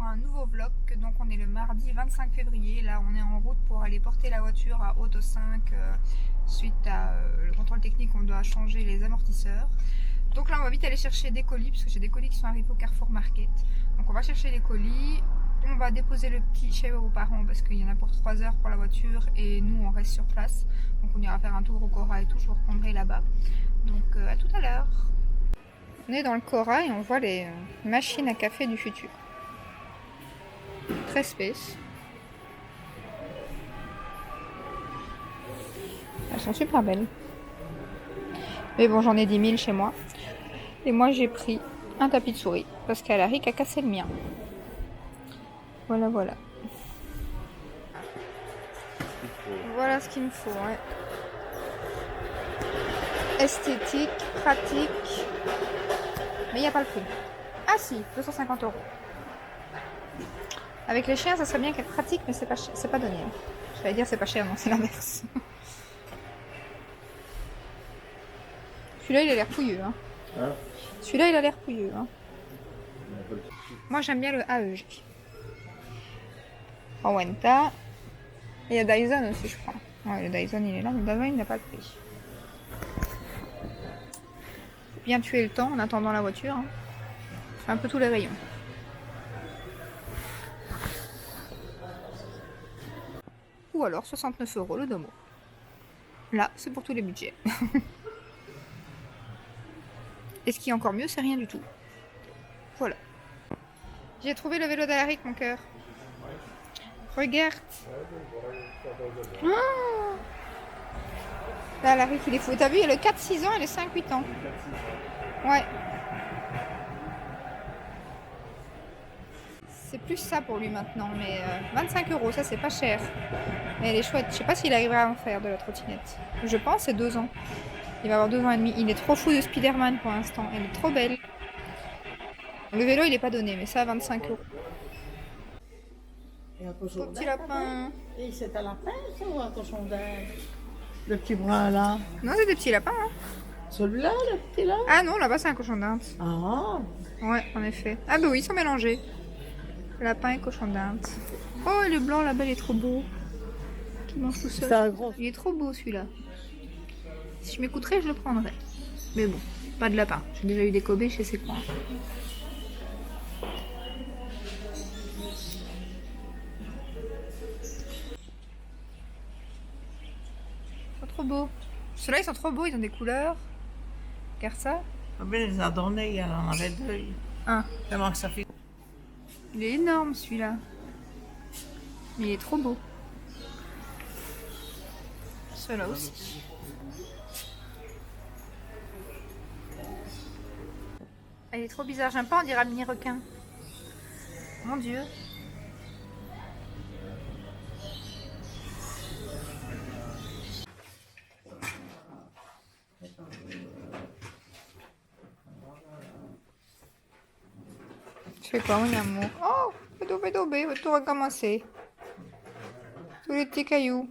un nouveau vlog. Donc on est le mardi 25 février. Là on est en route pour aller porter la voiture à Auto 5 suite à le contrôle technique. On doit changer les amortisseurs. Donc là on va vite aller chercher des colis parce que j'ai des colis qui sont arrivés au Carrefour Market. Donc on va chercher les colis. On va déposer le petit chez vos parents parce qu'il y en a pour 3 heures pour la voiture et nous on reste sur place. Donc on ira faire un tour au Cora et tout. Je vous reprendrai là-bas. Donc à tout à l'heure. On est dans le Cora et on voit les machines à café du futur. Très space. Elles sont super belles. Mais bon, j'en ai 10 000 chez moi. Et moi, j'ai pris un tapis de souris parce qu'Alaric a cassé le mien. Voilà, voilà. Voilà ce qu'il me faut, ouais. Esthétique, pratique. Mais il n'y a pas le prix. Ah si, 250 €. Avec les chiens, ça serait bien qu'elle pratique, mais c'est pas donné. J'allais dire c'est pas cher, non, c'est l'inverse. Celui-là, il a l'air pouilleux. Hein. Celui-là, il a l'air pouilleux. Hein. Moi, j'aime bien le AEG. Rowenta. Il y a Dyson aussi, je crois. Ouais, le Dyson, il est là, mais Dyson, il n'a pas de prix. Bien tuer le temps en attendant la voiture. Hein. C'est un peu tous les rayons. Ou alors 69 € le domo. Là, c'est pour tous les budgets. Et ce qui est encore mieux, c'est rien du tout. Voilà. J'ai trouvé le vélo d'Alaric, mon cœur. Regarde. Oh, là, Alaric, il est fou. T'as vu, il a le 4-6 ans et le 5-8 ans. Ouais. C'est plus ça pour lui maintenant, mais 25 €, ça c'est pas cher. Mais elle est chouette. Je sais pas s'il arrivera à en faire de la trottinette. Je pense c'est 2 ans. Il va avoir 2 ans et demi. Il est trop fou de Spider-Man pour l'instant. Elle est trop belle. Le vélo il est pas donné, mais ça 25 €. Beau petit lapin. Et c'est un lapin, ça, ou un cochon d'Inde? Le petit brun là. Non, c'est des petits lapins. Hein. Celui-là, le petit là? Ah non, là-bas c'est un cochon d'Inde. Ah, Ouais, en effet. Ah bah oui, ils sont mélangés. Lapin et cochon d'Inde. Oh, et le blanc là-bas, il est trop beau. Qui mange tout c'est seul. un gros. Il est trop beau celui-là. Si je m'écouterais, je le prendrais. Mais bon, pas de lapin. J'ai déjà eu des Kobe chez ses coins. Ils sont trop beaux. Ceux-là, ils sont trop beaux, ils ont des couleurs. Regarde ça. Ah ben, il les a donnés, il en avait 2. Un. Tellement que ça fait. Il est énorme celui-là. Mais il est trop beau. Ceux-là aussi. Ah, il est trop bizarre. J'aime pas, on dirait un mini requin. Mon Dieu. Tu fais quoi, mon amour? Oh, va tout recommencer. Tous les petits cailloux.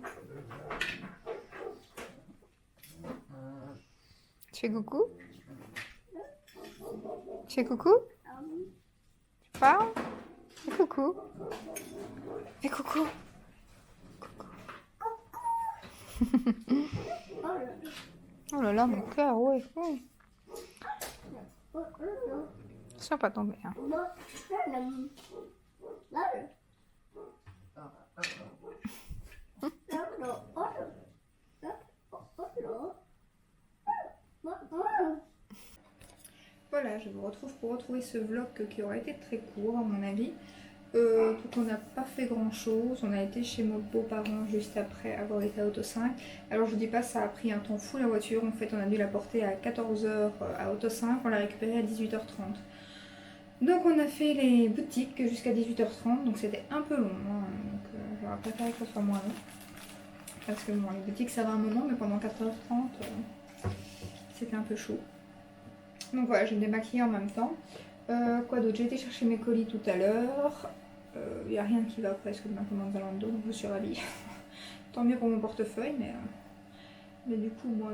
Tu fais coucou? Tu fais coucou? Tu parles? Fais coucou. Fais coucou. Oh là là, mon cœur, ouais. Ça va pas tomber. Hein. Voilà, je vous retrouve pour retrouver ce vlog qui aura été très court à mon avis. Donc on n'a pas fait grand chose, on a été chez mes beaux-parents juste après avoir été à Auto 5. Alors je vous dis pas, ça a pris un temps fou la voiture, en fait on a dû la porter à 14 h à Auto 5, on l'a récupérée à 18 h 30. Donc on a fait les boutiques jusqu'à 18 h 30, donc c'était un peu long, hein. Donc j'aurais préféré que ce soit moins long. Parce que bon, les boutiques ça va un moment, mais pendant 4 h 30 c'était un peu chaud. Donc voilà, je me démaquille en même temps. Quoi d'autre? J'ai été chercher mes colis tout à l'heure. Il n'y a rien qui va presque de ma commande Zalando, donc je suis ravie. Tant mieux pour mon portefeuille, mais du coup, moi,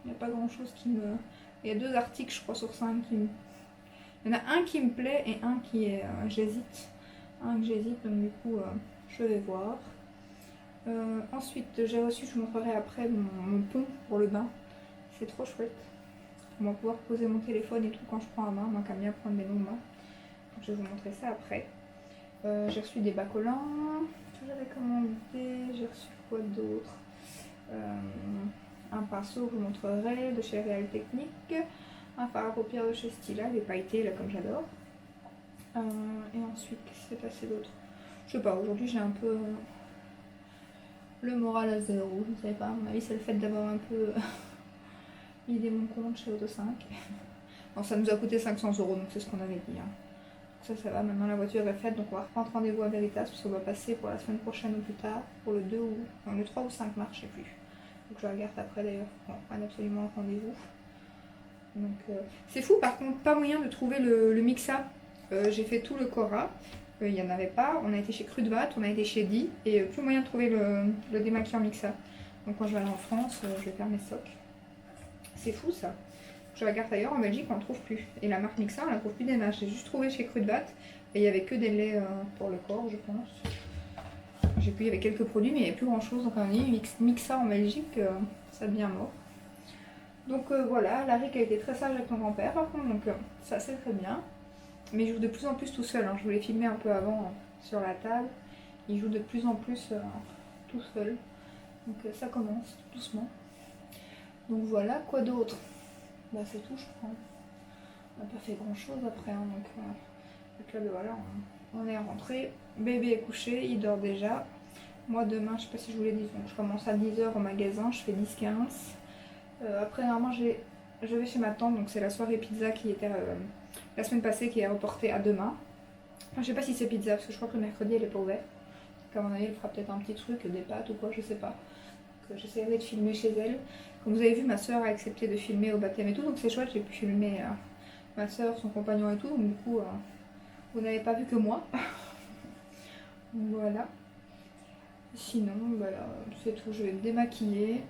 il n'y a pas grand chose qui me... Il y a 2 articles, je crois, sur 5 qui me... Il y en a un qui me plaît et un qui est... j'hésite. que j'hésite, donc du coup je vais voir. Ensuite j'ai reçu, je vous montrerai après mon pont pour le bain. C'est trop chouette. On va pouvoir poser mon téléphone et tout quand je prends un bain, moi qui aime bien prendre mes longs bains. Donc je vais vous montrer ça après. J'ai reçu des bacs collants que j'avais commandé. J'ai reçu quoi d'autre? Un pinceau, je vous montrerai, de chez Real Technique. Un fard à paupières de chez Stila, les pailletés là comme j'adore. Et ensuite, qu'est-ce qui s'est passé d'autre? Je sais pas, aujourd'hui j'ai un peu le moral à zéro, je ne sais pas. À mon avis, c'est le fait d'avoir un peu vidé mon compte chez Auto 5. Bon, ça nous a coûté 500 €, donc c'est ce qu'on avait dit. Hein. Ça va, maintenant la voiture est faite, donc on va reprendre rendez-vous à Veritas, parce qu'on va passer pour la semaine prochaine ou plus tard, pour le 2 ou non, le 3 ou 5 mars, je sais plus. Donc je regarde après d'ailleurs, on prenne absolument un rendez-vous. Donc c'est fou, par contre, pas moyen de trouver le Mixa. J'ai fait tout le Cora, il n'y en avait pas. On a été chez Crudvat, on a été chez Di, et plus moyen de trouver le démaquillant Mixa. Donc quand je vais aller en France, je vais faire mes stocks. C'est fou ça. Je regarde ailleurs, en Belgique on ne trouve plus. Et la marque Mixa, on la trouve plus des masses. J'ai juste trouvé chez Crudvat, et il n'y avait que des laits pour le corps, je pense. J'ai pu, il y avait quelques produits, mais il n'y avait plus grand chose. Donc on a dit Mixa en Belgique, ça devient mort. Donc voilà, Larry qui a été très sage avec mon grand-père par contre, donc ça c'est très bien. Mais il joue de plus en plus tout seul, hein. Je voulais filmer un peu avant sur la table. Il joue de plus en plus tout seul. Donc ça commence tout doucement. Donc voilà, quoi d'autre? Bah c'est tout je crois. On n'a pas fait grand chose après, hein, donc là voilà, on est rentré. Bébé est couché, il dort déjà. Moi demain, je sais pas si je vous l'ai dit, donc je commence à 10 h au magasin, je fais 10-15. Après normalement je vais chez ma tante, donc c'est la soirée pizza qui était la semaine passée qui est reportée à demain. Enfin, je sais pas si c'est pizza parce que je crois que le mercredi elle est pas ouverte. Donc à mon avis elle fera peut-être un petit truc, des pâtes ou quoi, je sais pas. J'essaierai de filmer chez elle. Comme vous avez vu, ma soeur a accepté de filmer au baptême et tout, donc c'est chouette, j'ai pu filmer ma soeur, son compagnon et tout, donc du coup vous n'avez pas vu que moi. Voilà. Sinon voilà, c'est tout, je vais me démaquiller.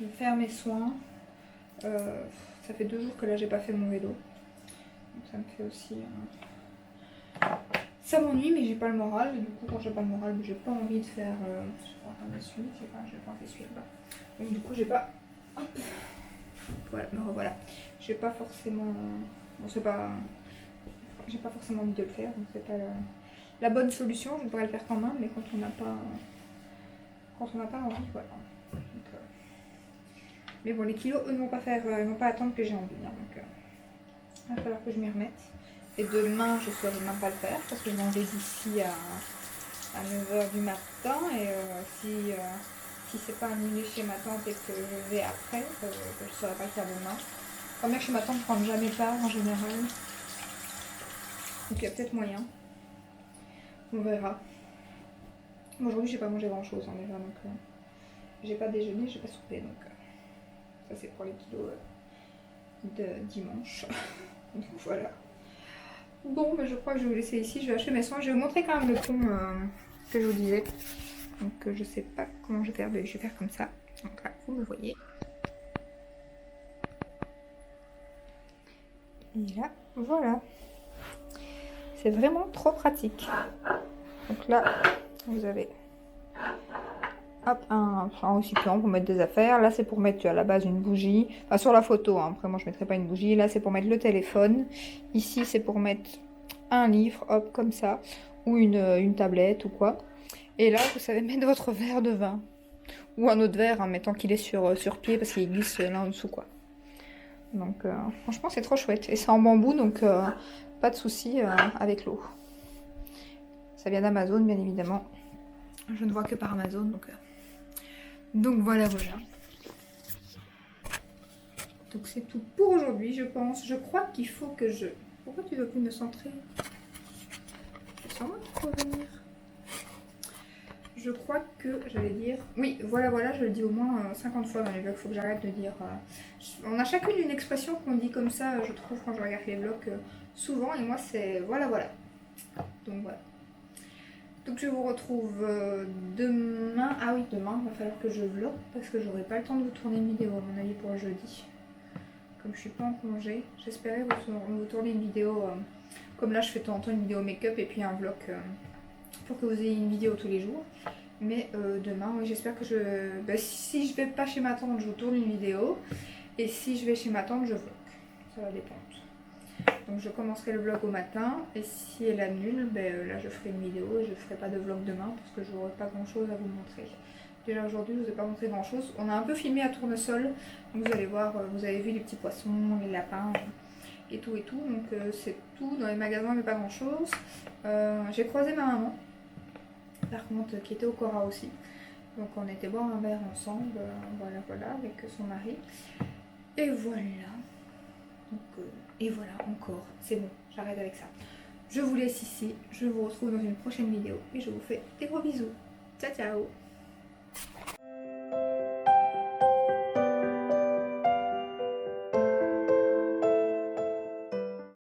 Je vais faire mes soins. Ça fait 2 jours que là j'ai pas fait mon vélo. Donc ça me fait aussi... Ça m'ennuie mais j'ai pas le moral. Et du coup quand j'ai pas le moral, j'ai pas envie de faire... je suis pas en train de suivre, j'ai pas envie de suivre là. Donc du coup j'ai pas... Hop. Voilà, me revoilà. J'ai pas forcément... Bon c'est pas... J'ai pas forcément envie de le faire. Donc c'est pas la bonne solution. Je pourrais le faire quand même, mais quand on n'a pas... Quand on n'a pas envie, voilà. Donc, mais bon, les kilos, eux, ne vont pas faire, ils vont pas attendre que j'ai envie. Hein, donc, il va falloir que je m'y remette. Et demain, je ne saurais même pas le faire parce que je m'en vais d'ici à 9 h du matin. Et si c'est pas annulé chez ma tante et que je vais après, je ne saurais pas le faire demain. Quand même, chez ma tante, je ne prends jamais part en général. Donc, il y a peut-être moyen. On verra. Aujourd'hui, j'ai pas mangé grand chose hein, déjà. Donc, j'ai pas déjeuné, j'ai pas soupé. Donc, ça, c'est pour les kilos de dimanche. Donc voilà. Bon, mais je crois que je vais vous laisser ici. Je vais acheter mes soins. Je vais vous montrer quand même le pont que je vous disais. Donc je sais pas comment je vais faire. Je vais faire comme ça. Donc là, vous me voyez. Et là, voilà. C'est vraiment trop pratique. Donc là, vous avez... Hop, un récipient pour mettre des affaires. Là, c'est pour mettre à la base une bougie. Enfin, sur la photo, hein. Après, moi, je ne mettrai pas une bougie. Là, c'est pour mettre le téléphone. Ici, c'est pour mettre un livre, hop, comme ça. Ou une tablette ou quoi. Et là, vous savez mettre votre verre de vin. Ou un autre verre, hein, mais tant qu'il est sur pied, parce qu'il glisse là en dessous, quoi. Donc, franchement, c'est trop chouette. Et c'est en bambou, donc pas de souci avec l'eau. Ça vient d'Amazon, bien évidemment. Je ne vois que par Amazon, donc voilà, voilà. Donc c'est tout pour aujourd'hui, je pense. Je crois qu'il faut que je... Pourquoi tu veux plus me centrer? C'est sur moi qu'il faut venir. Je crois que, j'allais dire... Oui, voilà, voilà, je le dis au moins 50 fois dans les vlogs. Il faut que j'arrête de dire... On a chacune une expression qu'on dit comme ça, je trouve, quand je regarde les vlogs souvent. Et moi, c'est voilà, voilà. Donc voilà. Donc je vous retrouve demain. Ah oui, demain, il va falloir que je vlog parce que j'aurai pas le temps de vous tourner une vidéo à mon avis pour le jeudi. Comme je suis pas en congé, j'espérais vous tourner une vidéo Comme là je fais de temps en temps une vidéo make-up et puis un vlog pour que vous ayez une vidéo tous les jours. Mais demain, oui, j'espère que si je vais pas chez ma tante, je vous tourne une vidéo. Et si je vais chez ma tante, je vlog. Ça va dépendre. Donc je commencerai le vlog au matin. Et si elle annule, là je ferai une vidéo et je ferai pas de vlog demain parce que je n'aurai pas grand chose à vous montrer. Déjà aujourd'hui, je vous ai pas montré grand chose. On a un peu filmé à Tournesol. Donc vous allez voir, vous avez vu les petits poissons, les lapins et tout et tout. Donc c'est tout. Dans les magasins, mais pas grand chose. J'ai croisé ma maman. Par contre, qui était au Cora aussi. Donc on était boire un verre ensemble, voilà, avec son mari. Et voilà. Donc, et voilà, encore. C'est bon, j'arrête avec ça. Je vous laisse ici. Je vous retrouve dans une prochaine vidéo. Et je vous fais des gros bisous. Ciao, ciao.